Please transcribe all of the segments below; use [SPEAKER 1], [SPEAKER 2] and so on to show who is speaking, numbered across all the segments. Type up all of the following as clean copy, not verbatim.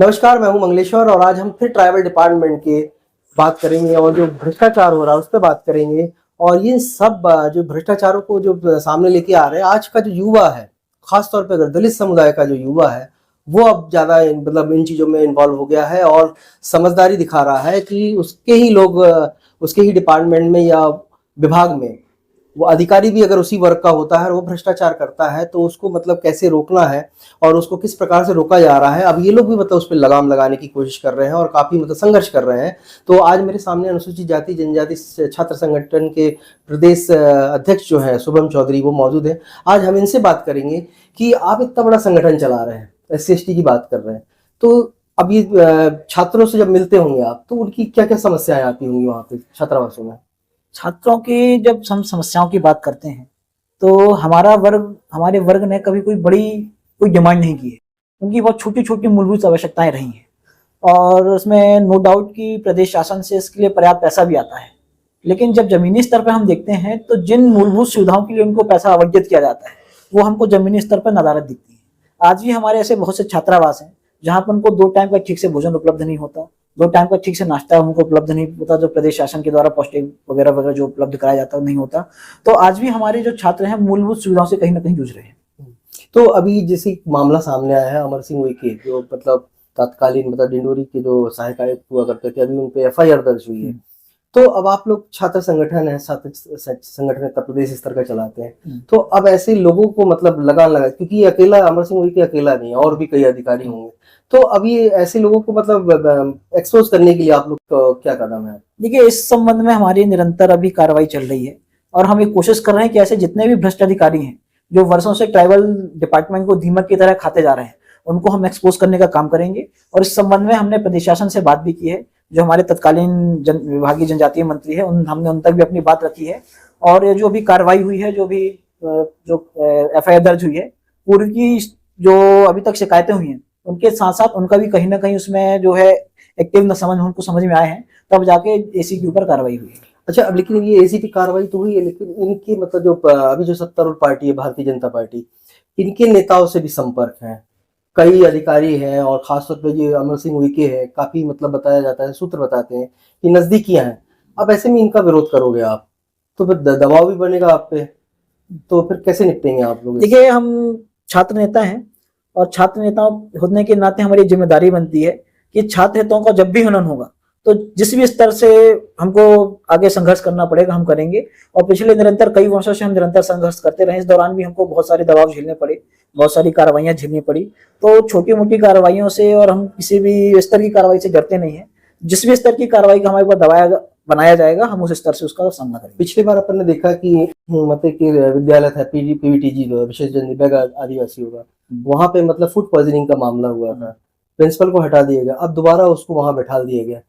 [SPEAKER 1] नमस्कार, मैं हूं मंगलेश्वर और आज हम फिर ट्राइबल डिपार्टमेंट के बात करेंगे और जो भ्रष्टाचार हो रहा है उस पर बात करेंगे। और ये सब जो भ्रष्टाचारों को जो सामने लेके आ रहे हैं, आज का जो युवा है, खास तौर पे अगर दलित समुदाय का जो युवा है, वो अब ज़्यादा मतलब इन चीज़ों में इन्वॉल्व हो गया है और समझदारी दिखा रहा है कि उसके ही लोग उसके ही डिपार्टमेंट में या विभाग में वो अधिकारी भी अगर उसी वर्ग का होता है और वो भ्रष्टाचार करता है तो उसको मतलब कैसे रोकना है और उसको किस प्रकार से रोका जा रहा है। अब ये लोग भी मतलब उस पर लगाम लगाने की कोशिश कर रहे हैं और काफ़ी मतलब संघर्ष कर रहे हैं। तो आज मेरे सामने अनुसूचित जाति जनजाति छात्र संगठन के प्रदेश अध्यक्ष जो है शुभम चौधरी, वो मौजूद है। आज हम इनसे बात करेंगे कि आप इतना बड़ा संगठन चला रहे हैं, SC/ST की बात कर रहे हैं, तो अब ये छात्रों से जब मिलते होंगे आप, तो उनकी क्या क्या समस्याएं आती होंगी वहाँ पे छात्रावासों में?
[SPEAKER 2] छात्रों की जब हम समस्याओं की बात करते हैं तो हमारे वर्ग ने कभी कोई डिमांड नहीं की है। उनकी बहुत छोटी छोटी मूलभूत आवश्यकताएं रही हैं और उसमें नो डाउट कि प्रदेश शासन से इसके लिए पर्याप्त पैसा भी आता है। लेकिन जब जमीनी स्तर पर हम देखते हैं तो जिन मूलभूत सुविधाओं के लिए उनको पैसा आवंटित किया जाता है वो हमको जमीनी स्तर पर नदारद दिखती है। आज भी हमारे ऐसे बहुत से छात्रावास हैं जहाँ पर उनको 2 टाइम का ठीक से भोजन उपलब्ध नहीं होता, 2 टाइम का ठीक से नाश्ता उनको उपलब्ध नहीं होता, जो प्रदेश शासन के द्वारा पौष्टिक वगैरह वगैरह जो उपलब्ध कराया जाता है नहीं होता। तो आज भी हमारे जो छात्र हैं मूलभूत सुविधाओं से कहीं ना कहीं जूझ रहे हैं।
[SPEAKER 1] तो अभी जैसे मामला सामने आया है अमर सिंह उइके, जो मतलब तत्कालीन मतलब डिंडोरी के जो सहायक आयुक्त हुआ करते थे, अभी उन पे FIR दर्ज हुई है। तो अब आप लोग छात्र संगठन है, छात्र संगठन उत्तर प्रदेश स्तर का चलाते हैं, तो अब ऐसे लोगों को मतलब लगान लगा, क्योंकि ये अकेला अमर सिंह उइके अकेला नहीं है, और भी कई अधिकारी होंगे, तो अब ये ऐसे लोगों को मतलब एक्सपोज करने के लिए आप लोग का क्या कदम है?
[SPEAKER 2] देखिए, इस संबंध में हमारी निरंतर अभी कार्रवाई चल रही है और हम ये कोशिश कर रहे हैं कि ऐसे जितने भी भ्रष्ट अधिकारी हैं जो वर्षों से ट्राइबल डिपार्टमेंट को दीमक की तरह खाते जा रहे हैं, उनको हम एक्सपोज करने का काम करेंगे। और इस संबंध में हमने प्रदेश शासन से बात भी की है, जो हमारे तत्कालीन विभागीय जनजातीय मंत्री है हमने उन तक भी अपनी बात रखी है। और ये जो भी कार्रवाई हुई है, जो FIR दर्ज हुई है, पूर्व की जो अभी तक शिकायतें हुई हैं उनके साथ साथ उनका भी कहीं ना कहीं उसमें जो है एक्टिव न समझ उनको समझ में आए हैं, तब जाके AC के ऊपर कार्रवाई हुई है।
[SPEAKER 1] अच्छा, अब लेकिन ये ACT कार्रवाई तो हुई है, लेकिन इनकी मतलब जो अभी जो सत्तारूढ़ पार्टी है भारतीय जनता पार्टी, इनके नेताओं से भी संपर्क है, कई अधिकारी हैं और खासतौर पे जो अमर सिंह उइके है, काफी मतलब बताया जाता है, सूत्र बताते हैं कि नजदीकियां हैं। अब ऐसे में इनका विरोध करोगे आप तो फिर दबाव भी बनेगा आप पे, तो फिर कैसे निपटेंगे आप लोग?
[SPEAKER 2] देखिए, हम छात्र नेता हैं और छात्र नेता होने के नाते हमारी जिम्मेदारी बनती है कि छात्र हितों का जब भी हनन होगा तो जिस भी स्तर से हमको आगे संघर्ष करना पड़ेगा हम करेंगे। और पिछले निरंतर कई वर्षों से हम निरंतर संघर्ष करते रहे, इस दौरान भी हमको बहुत सारे दबाव झेलने पड़े, बहुत सारी कार्रवाइयां झेलनी पड़ी। तो छोटी मोटी कार्रवाइयों से और हम किसी भी स्तर की कार्रवाई से डरते नहीं है। जिस भी स्तर की कार्रवाई का हमारे ऊपर बनाया जाएगा हम उस स्तर से उसका सामना करेंगे।
[SPEAKER 1] पिछली बार अपन ने देखा कि मतलब कि विद्यालय था PVTG जो विशेष जन दिव्यांग आदिवासी होगा, वहां पे मतलब फूड पॉइजनिंग का मामला हुआ था, प्रिंसिपल को हटा दिया गया, अब दोबारा उसको वहां बैठा दिया गया।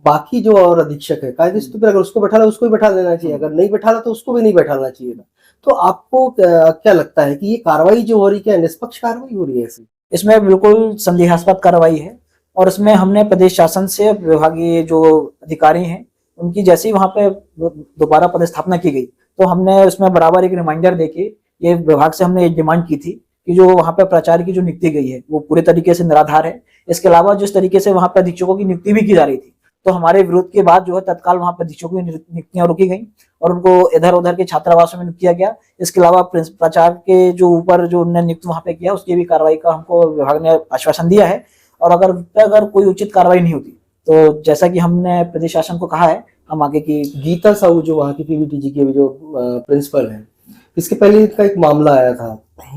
[SPEAKER 1] बाकी जो और अधीक्षक है कायदे से, तो फिर अगर उसको बैठाला उसको भी बैठा देना चाहिए, अगर नहीं बैठाला तो उसको भी नहीं बैठाना चाहिए था। तो आपको क्या लगता है कि ये कार्रवाई जो हो रही है, क्या निष्पक्ष कार्रवाई हो रही है ऐसी?
[SPEAKER 2] इसमें बिल्कुल संदेहास्पद कार्रवाई है और इसमें हमने प्रदेश शासन से विभागीय जो अधिकारी हैं उनकी जैसे ही वहां पे दोबारा पदस्थापना की गई तो हमने उसमें बराबर एक रिमाइंडर देके ये विभाग से हमने एक डिमांड की थी कि जो वहां पे प्राचार्य की जो नियुक्ति गई है वो पूरे तरीके से निराधार है। इसके अलावा जिस तरीके से वहां पे अधीक्षकों की नियुक्ति भी की जा रही थी, तो हमारे विरोध के बाद जो है तत्काल वहां पर अधीक्षकों की नियुक्तियां रोकी गई और उनको इधर उधर के छात्रावासों में नियुक्त किया गया। इसके अलावा प्राचार्य के जो ऊपर जो उन्होंने नियुक्त वहां पे किया उसकी भी कार्रवाई का हमको विभाग ने आश्वासन दिया है। और अगर कोई उचित कार्रवाई नहीं होती तो जैसा कि हमने प्रदेश शासन को कहा है, हम आगे की
[SPEAKER 1] गीता साहू जो वहाँ की PVTG के जो प्रिंसिपल है, इसके पहले इनका एक मामला आया था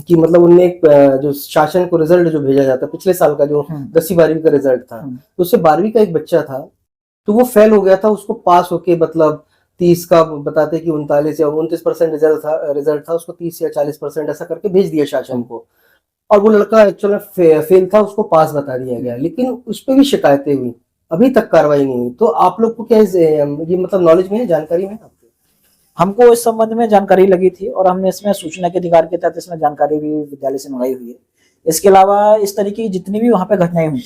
[SPEAKER 1] कि मतलब उनने एक जो शासन को रिजल्ट जो भेजा जाता है पिछले साल का, जो 10वीं 12वीं का रिजल्ट था, तो उससे 12वीं का एक बच्चा था, तो वो फेल हो गया था, उसको पास होके मतलब 30 का बताते कि 39 या 29% रिजल्ट था, उसको 30 या 40% ऐसा करके भेज दिया शासन को, और वो लड़का एक्चुअल में फेल था, उसको पास बता दिया गया, लेकिन उस पर भी शिकायतें हुई, अभी तक कार्रवाई नहीं हुई। तो आप लोग को क्या ये मतलब नॉलेज में है, जानकारी में है आपको?
[SPEAKER 2] हमको इस संबंध में जानकारी लगी थी और हमने इसमें सूचना के अधिकार के तहत इसमें जानकारी भी विद्यालय से मंगाई हुई है। इसके अलावा इस तरीके की जितनी भी वहाँ पे घटनाएं हुई,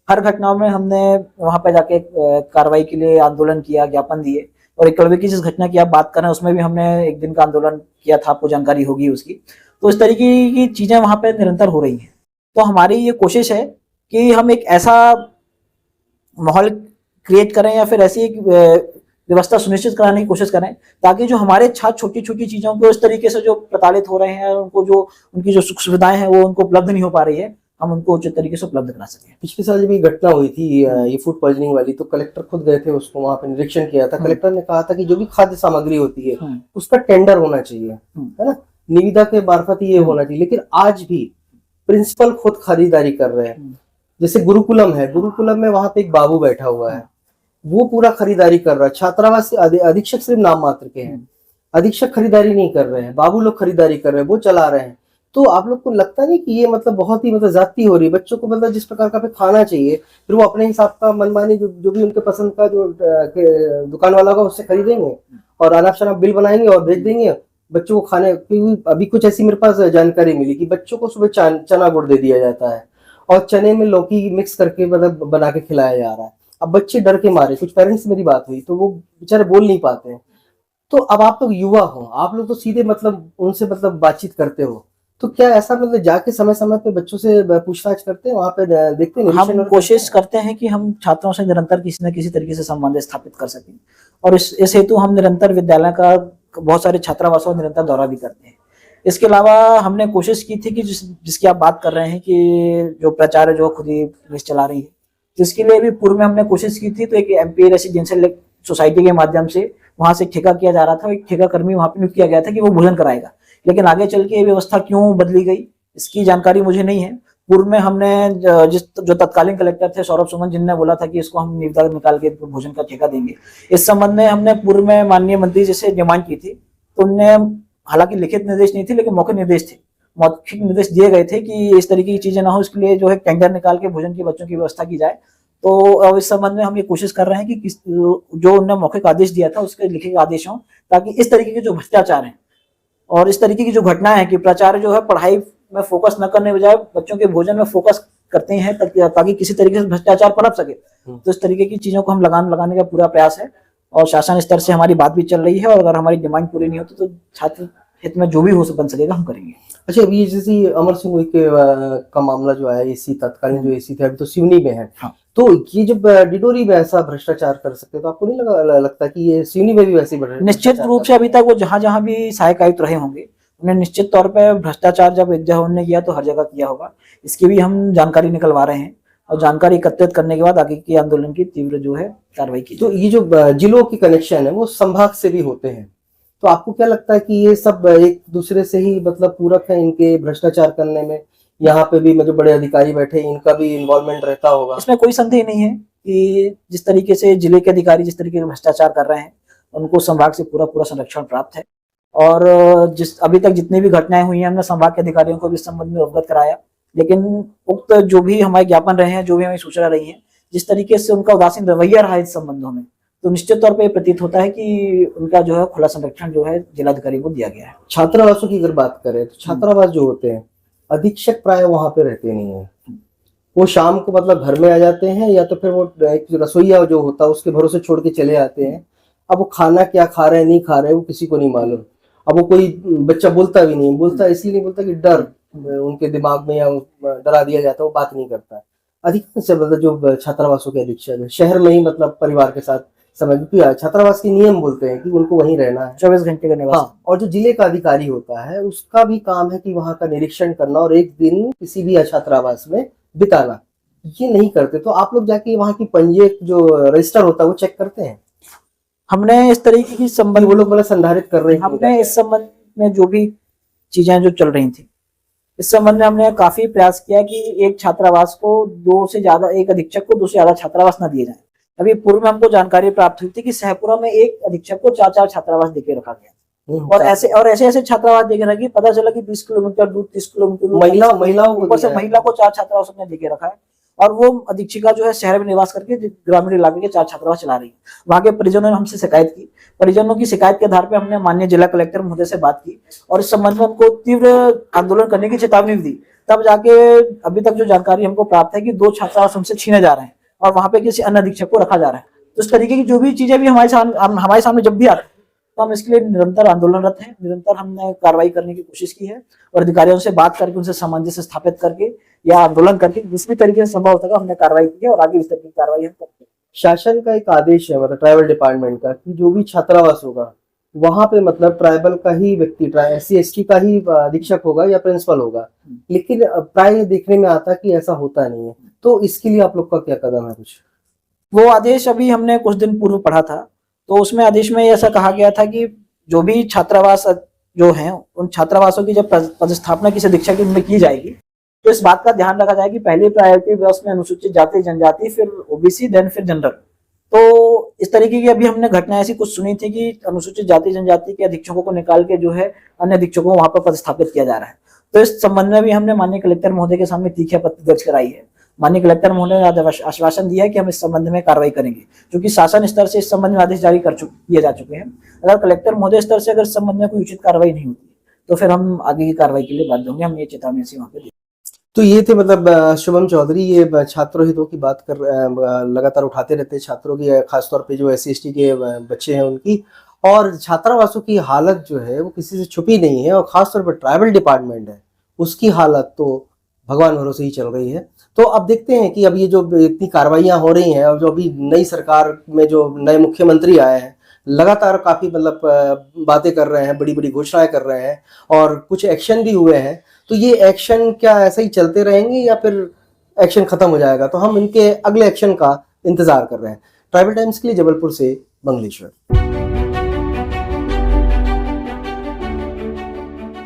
[SPEAKER 2] हर घटनाओं में हमने वहाँ पे जाके कार्रवाई के लिए आंदोलन किया, ज्ञापन दिए। और एक कड़वे की जिस घटना की आप बात कर रहे हैं उसमें भी हमने 1 दिन का आंदोलन किया था, आपको जानकारी होगी उसकी। तो इस तरीके की चीजें वहाँ पे निरंतर हो रही हैं। तो हमारी ये कोशिश है कि हम एक ऐसा माहौल क्रिएट करें या फिर ऐसी एक व्यवस्था सुनिश्चित कराने की कोशिश करें ताकि जो हमारे छात्र छोटी छोटी चीजों को इस तरीके से जो प्रताड़ित हो रहे हैं, उनको जो उनकी जो सुख सुविधाएं हैं वो उनको उपलब्ध नहीं हो पा रही है, हम उनको उचित तरीके से उपलब्ध करा सकें।
[SPEAKER 1] पिछले साल जब ये घटना हुई थी ये फूड पॉइजनिंग वाली, तो कलेक्टर खुद गए थे, उसको वहां पे निरीक्षण किया था। कलेक्टर ने कहा था कि जो भी खाद्य सामग्री होती है उसका टेंडर होना चाहिए, है ना, निविदा के मार्फत ये होना चाहिए। लेकिन आज भी प्रिंसिपल खुद खरीदारी कर रहे हैं। जैसे गुरुकुलम है, गुरुकुलम में वहां पे एक बाबू बैठा हुआ है, वो पूरा खरीदारी कर रहा है। छात्रावास अधीक्षक सिर्फ नाम मात्र के हैं, अधीक्षक खरीदारी नहीं कर रहे हैं, बाबू लोग खरीदारी कर रहे हैं, वो चला रहे हैं। तो आप लोग को लगता नहीं कि ये मतलब बहुत ही मतलब ज्यादती हो रही है? बच्चों को मतलब जिस प्रकार का खाना चाहिए, फिर वो अपने हिसाब का मनमानी जो भी उनके पसंद का जो दुकान वाला होगा उससे खरीदेंगे और अनाप शनाप बिल बनाएंगे और भेज देंगे बच्चों को खाने। अभी कुछ ऐसी मेरे पास जानकारी मिली कि बच्चों को सुबह चना गुड़ दे दिया जाता है और चने में लौकी मिक्स करके मतलब बना के खिलाया जा रहा है। अब बच्चे डर के मारे, कुछ पेरेंट्स से मेरी बात हुई तो वो बेचारे बोल नहीं पाते हैं। तो अब आप लोग युवा हो, आप लोग तो सीधे मतलब उनसे मतलब बातचीत करते हो, तो क्या ऐसा मतलब जाके समय समय पे बच्चों से पूछताछ करते हैं, वहां पे देखते हैं?
[SPEAKER 2] हम कोशिश करते हैं कि हम छात्रों से निरंतर किसी न किसी तरीके से संबंध स्थापित कर सकें और इस हेतु हम निरंतर विद्यालय का बहुत सारे छात्रावासों का निरंतर दौरा भी करते हैं। इसके अलावा हमने कोशिश की थी कि जिसकी आप बात कर रहे हैं कि जो प्राचार्य जो खुद ही प्रेस चला रही है, जिसके लिए भी पूर्व में हमने कोशिश की थी। तो एक एमपी रेसिडेंशियल सोसाइटी के माध्यम से वहां से ठेका किया जा रहा था, एक ठेका कर्मी वहां पे नियुक्त किया गया था कि वो भोजन कराएगा। लेकिन आगे चल के ये व्यवस्था क्यों बदली गई इसकी जानकारी मुझे नहीं है। पूर्व में हमने जो तत्कालीन कलेक्टर थे सौरभ सुमन, जिनने बोला था कि इसको हम निविदा निकाल के भोजन का ठेका देंगे, इस संबंध में हमने पूर्व में माननीय मंत्री जी से डिमांड की थी। तो उनने, हालांकि लिखित निर्देश नहीं थे लेकिन मौखिक निर्देश थे, मौखिक निर्देश दिए गए थे कि इस तरीके की चीजें ना हो, इसके लिए जो है टेंडर निकाल के भोजन की बच्चों की व्यवस्था की जाए। तो इस संबंध में हम ये कोशिश कर रहे हैं कि जो उन्होंने मौखिक आदेश दिया था उसके लिखित आदेश हों, ताकि इस तरीके के जो भ्रष्टाचार हैं और इस तरीके की जो घटनाएं हैं कि प्राचार्य जो है पढ़ाई में फोकस न करने बजाय बच्चों के भोजन में फोकस करते हैं ताकि किसी तरीके से भ्रष्टाचार पनप सके। तो इस तरीके की चीजों को हम लगाने का पूरा प्रयास है और शासन स्तर से हमारी बात भी चल रही है और अगर हमारी डिमांड पूरी नहीं होती तो छात्र हित में जो भी हो बन सकेगा हम करेंगे।
[SPEAKER 1] अच्छा, अभी जैसे अमर सिंह उइके के का मामला जो है, एसी तत्कालीन जो एसी थे अभी तो सिवनी में है।
[SPEAKER 2] हाँ।
[SPEAKER 1] तो ये जब डिडोरी में ऐसा भ्रष्टाचार कर सकते तो आपको नहीं लगता कि ये सिवनी में भी वैसे
[SPEAKER 2] निश्चित रूप से अभी तक वो जहां जहां भी सहायक आयुक्त रहे होंगे उन्हें निश्चित तौर पे भ्रष्टाचार जब एक जगह उन्होंने किया तो हर जगह किया होगा। इसकी भी हम जानकारी निकलवा रहे हैं और जानकारी एकत्रित करने के बाद आगे की आंदोलन की तीव्र जो है कार्रवाई की।
[SPEAKER 1] तो ये जो जिलों की कनेक्शन है वो संभाग से भी होते हैं, तो आपको क्या लगता है कि ये सब एक दूसरे से ही मतलब पूरक है इनके भ्रष्टाचार करने में? यहाँ पे भी जो बड़े अधिकारी बैठे इनका भी इन्वॉल्वमेंट रहता होगा?
[SPEAKER 2] इसमें कोई संदेह नहीं है कि जिस तरीके से जिले के अधिकारी जिस तरीके से भ्रष्टाचार कर रहे हैं उनको संभाग से पूरा संरक्षण प्राप्त है और जिस अभी तक जितनी भी घटनाएं हुई हैं हमने संभाग के अधिकारियों को भी इस संबंध में अवगत कराया। लेकिन उक्त जो भी हमारे ज्ञापन रहे हैं, जो भी हमें सूचना रही है, जिस तरीके से उनका उदासीन रवैया रहा है इस संबंधों में, तो निश्चित तौर पे प्रतीत होता है कि उनका जो है खुला संरक्षण जो है जिलाधिकारी को दिया गया है।
[SPEAKER 1] छात्रावासों की अगर बात करें तो छात्रावास जो होते हैं अधीक्षक प्राय वहां पे रहते नहीं है, वो शाम को मतलब घर में आ जाते हैं या तो फिर वो एक रसोईया जो होता है उसके भरोसे छोड़ के चले आते हैं। अब वो खाना क्या खा रहे हैं नहीं खा रहे हैं वो किसी को नहीं मालूम। अब वो कोई बच्चा बोलता भी नहीं, बोलता इसलिए नहीं बोलता कि डर उनके दिमाग में या डरा दिया जाता है, वो बात नहीं करता है। अधिकांश मतलब जो छात्रावासों के अधीक्षक है शहर में ही मतलब परिवार के साथ समझ, छात्रावास के नियम बोलते हैं कि उनको वहीं रहना है
[SPEAKER 2] 24 घंटे का निवास।
[SPEAKER 1] हाँ, और जो जिले का अधिकारी होता है उसका भी काम है कि वहां का निरीक्षण करना और एक दिन किसी भी छात्रावास में बिताना। ये नहीं करते तो आप लोग जाके वहां की पंजीयक जो रजिस्टर होता है वो चेक करते हैं?
[SPEAKER 2] हमने इस तरीके की संबंध
[SPEAKER 1] वो लोग मतलब संधारित कर रहे हैं।
[SPEAKER 2] हमने इस संबंध में जो भी चीजें जो चल रही थी इस संबंध में हमने काफी प्रयास किया कि एक छात्रावास को एक अधीक्षक को 2 से ज्यादा छात्रावास न दिए जाए। अभी पूर्व में हमको जानकारी प्राप्त हुई थी कि सहपुरा में एक अधीक्षक को 4 छात्रावास देके रखा गया और ऐसे छात्रावास देके रखी। पता चला कि 20 किलोमीटर दूर 30 किलोमीटर महिलाओं से महिला को 4 छात्रावास ने देके रखा है और वो अधीक्षिका जो है शहर में निवास करके ग्रामीण इलाके के 4 छात्रावास चला रही है। वहां के परिजनों ने हमसे शिकायत की। परिजनों की शिकायत के आधार पर हमने माननीय जिला कलेक्टर महोदय से बात की और इस संबंध में उनको तीव्र आंदोलन करने की चेतावनी दी। तब जाके अभी तक जो जानकारी हमको प्राप्त है कि 2 छात्रावास हमसे छीने जा रहे हैं और वहां पे किसी अन्य अधीक्षक को रखा जा रहा है। तो इस तरीके की जो भी चीजें भी हमारे सामने जब भी आती है तो हम इसके लिए निरंतर आंदोलनरत हैं। निरंतर हमने कार्रवाई करने की कोशिश की है और अधिकारियों से बात करके उनसे सामंजस्य स्थापित करके या आंदोलन करके जिस भी तरीके से संभव हो सका हमने कार्रवाई की है और आगे इस तरह की कार्रवाई हम करते हैं।
[SPEAKER 1] शासन का एक आदेश है मतलब ट्राइबल डिपार्टमेंट का कि जो भी छात्रावास होगा वहां पे मतलब ट्राइबल का ही व्यक्ति SC/ST का ही अधीक्षक होगा या प्रिंसिपल होगा, लेकिन प्राय देखने में आता है कि ऐसा होता नहीं है। तो इसके लिए आप लोग का क्या कदम है कुछ?
[SPEAKER 2] वो आदेश अभी हमने कुछ दिन पूर्व पढ़ा था, तो उसमें आदेश में ऐसा कहा गया था कि जो भी छात्रावास जो हैं उन छात्रावासों की जब पदस्थापना किसी अधीक्षक में की जाएगी तो इस बात का ध्यान रखा जाए कि पहली प्रायोरिटी बस में अनुसूचित जाति जनजाति, फिर OBC, देन फिर जनरल। तो इस तरीके की अभी हमने घटना ऐसी कुछ सुनी थी कि अनुसूचित जाति जनजाति के अधीक्षकों को निकाल के जो है अन्य अधीक्षकों को वहां पर पदस्थापित किया जा रहा है। तो इस संबंध में भी हमने माननीय कलेक्टर महोदय के सामने तीखी आपत्ति दर्ज कराई है। माननीय कलेक्टर महोदय ने आज आश्वासन दिया है कि हम इस संबंध में कार्रवाई करेंगे, क्योंकि शासन स्तर से इस संबंध में आदेश जारी किए जा चुके हैं। अगर कलेक्टर महोदय स्तर से अगर इस संबंध में कोई उचित कार्रवाई नहीं होती तो फिर हम आगे की कार्रवाई के लिए बाध्य होंगे। हम ये चेतावनी ऐसी वहां पे।
[SPEAKER 1] तो ये थे मतलब शुभम चौधरी, ये छात्रों हितों की बात कर लगातार उठाते रहते हैं, छात्रों की, खासतौर पे जो SC/ST के बच्चे हैं उनकी। और छात्रावासों की हालत जो है वो किसी से छुपी नहीं है, और खासतौर पर ट्राइबल डिपार्टमेंट है उसकी हालत तो भगवान भरोसे ही चल रही है। तो अब देखते हैं कि अब ये जो इतनी कार्रवाइयां हो रही हैं और जो अभी नई सरकार में जो नए मुख्यमंत्री आए हैं लगातार काफी मतलब बातें कर रहे हैं, बड़ी बड़ी घोषणाएं कर रहे हैं और कुछ एक्शन भी हुए हैं। तो ये एक्शन क्या ऐसे ही चलते रहेंगे या फिर एक्शन खत्म हो जाएगा? तो हम इनके अगले एक्शन का इंतजार कर रहे हैं। ट्राइबल टाइम्स के लिए जबलपुर से मंगलेश्वर।